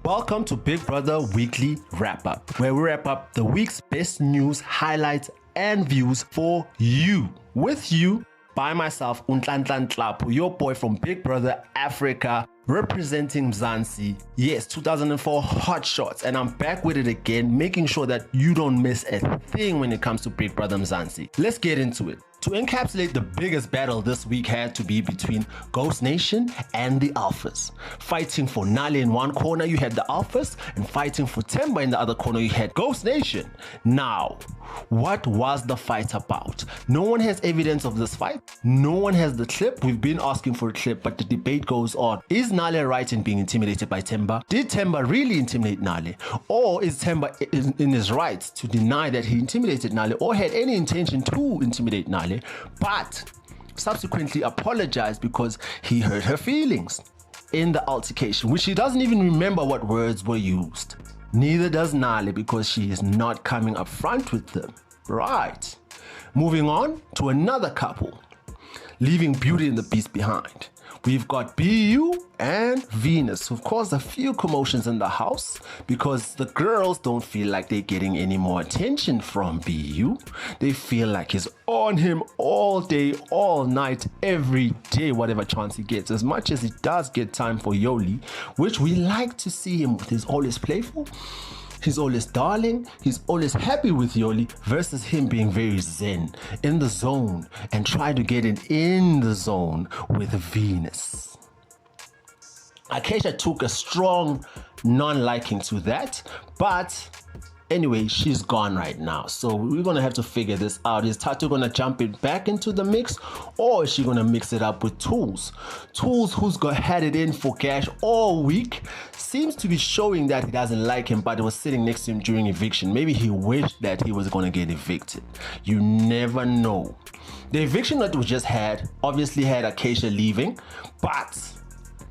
Welcome to Big Brother Weekly Wrap Up, where we wrap up the week's best news, highlights, and views for you. With you, by myself, Nhlanhla Nhlapo, your boy from Big Brother Africa, representing Mzansi. Yes, 2004 hot shots, and I'm back with it again, making sure that you don't miss a thing when it comes to Big Brother Mzansi. Let's get into it. To encapsulate the biggest battle this week had to be between Ghost Nation and the Alphas. Fighting for Nale in one corner, you had the Alphas, and fighting for Themba in the other corner, you had Ghost Nation. Now, what was the fight about? No one has evidence of this fight. No one has the clip. We've been asking for a clip, but the debate goes on. Is Nale right in being intimidated by Themba? Did Themba really intimidate Nale? Or is Themba in his rights to deny that he intimidated Nale or had any intention to intimidate Nale, but subsequently apologized because he hurt her feelings in the altercation, which she doesn't even remember what words were used. Neither does Nale because she is not coming up front with them. Right. Moving on to another couple, leaving Beauty and the Beast behind. We've got BU and Venus, who've caused a few commotions in the house because the girls don't feel like they're getting any more attention from BU. They feel like he's on him all day, all night, every day, whatever chance he gets. As much as he does get time for Yoli, which we like to see him with. He's always playful. He's always darling, he's always happy with Yoli versus him being very zen, in the zone, and trying to get in the zone with Venus. Acacia took a strong non-liking to that, but anyway, she's gone right now. So we're going to have to figure this out. Is Tatu going to jump it back into the mix, or is she going to mix it up with Tools? Tools, who's had it in for Cash all week, seems to be showing that he doesn't like him, but he was sitting next to him during eviction. Maybe he wished that he was going to get evicted. You never know. The eviction that we just had obviously had Acacia leaving, but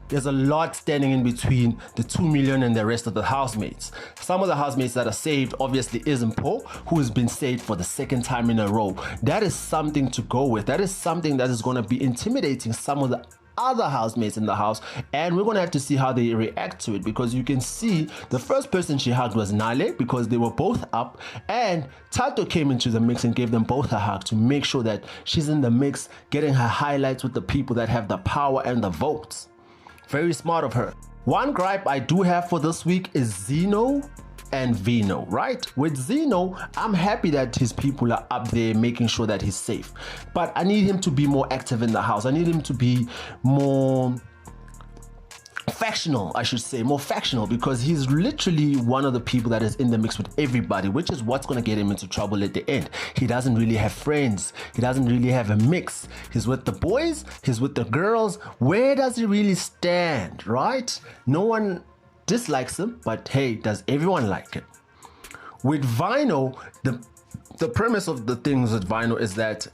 there's a lot standing in between the 2 million and the rest of the housemates. Some of the housemates that are saved obviously isn't Paul, who has been saved for the second time in a row. That is something to go with. That is something that is going to be intimidating some of the other housemates in the house, and we're going to have to see how they react to it, because you can see the first person she hugged was Nale because they were both up, and Tato came into the mix and gave them both a hug to make sure that she's in the mix, getting her highlights with the people that have the power and the votes. Very smart of her. One gripe I do have for this week is Zeno and Vino, right? With Zeno, I'm happy that his people are up there making sure that he's safe. But I need him to be more active in the house. I need him to be more factional, I should say, more factional, because he's literally one of the people that is in the mix with everybody, which is what's going to get him into trouble at the end. He doesn't really have friends. He doesn't really have a mix. He's with the boys, he's with the girls. Where does he really stand, right? No one dislikes him, but hey, does everyone like him? With Vino, the premise of the things with Vino is that,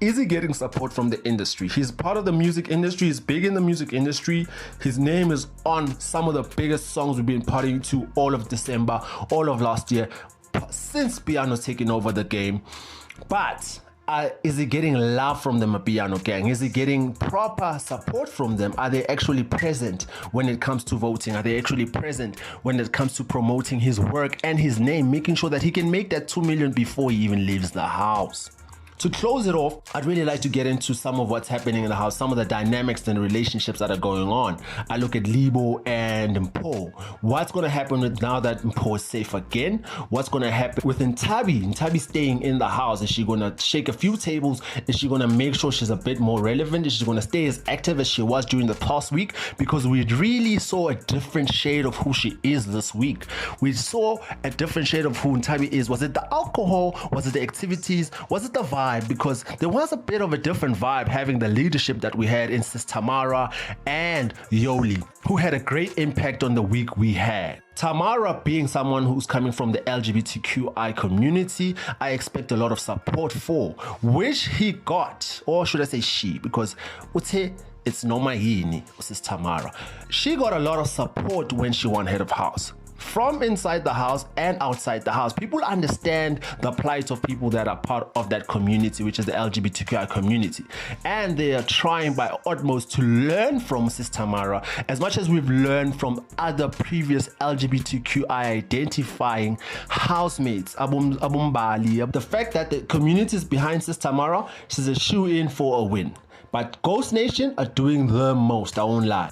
is he getting support from the industry? He's part of the music industry. He's big in the music industry. His name is on some of the biggest songs we've been partying to all of December, all of last year, since Piano's taken over the game. But is he getting love from the Mapiano gang? Is he getting proper support from them? Are they actually present when it comes to voting? Are they actually present when it comes to promoting his work and his name, making sure that he can make that 2 million before he even leaves the house? To close it off, I'd really like to get into some of what's happening in the house, some of the dynamics and relationships that are going on. I look at Libo and Mpo. What's going to happen with now that Mpo is safe again? What's going to happen with Ntabi? Ntabi staying in the house. Is she going to shake a few tables? Is she going to make sure she's a bit more relevant? Is she going to stay as active as she was during the past week? Because we really saw a different shade of who she is this week. We saw a different shade of who Ntabi is. Was it the alcohol? Was it the activities? Was it the vibe? Because there was a bit of a different vibe having the leadership that we had in Sis Tamara and Yoli, who had a great impact on the week we had. Tamara being someone who's coming from the LGBTQI community, I expect a lot of support for, which he got, or should I say she, because it's Noma Yini, Sis Tamara. She got a lot of support when she won Head of House. From inside the house and outside the house, people understand the plight of people that are part of that community, which is the LGBTQI community. And they are trying by utmost to learn from Sis Tamara as much as we've learned from other previous LGBTQI identifying housemates, Abumbali. The fact that the community is behind Sis Tamara, she's a shoe in for a win. But Ghost Nation are doing the most, I won't lie.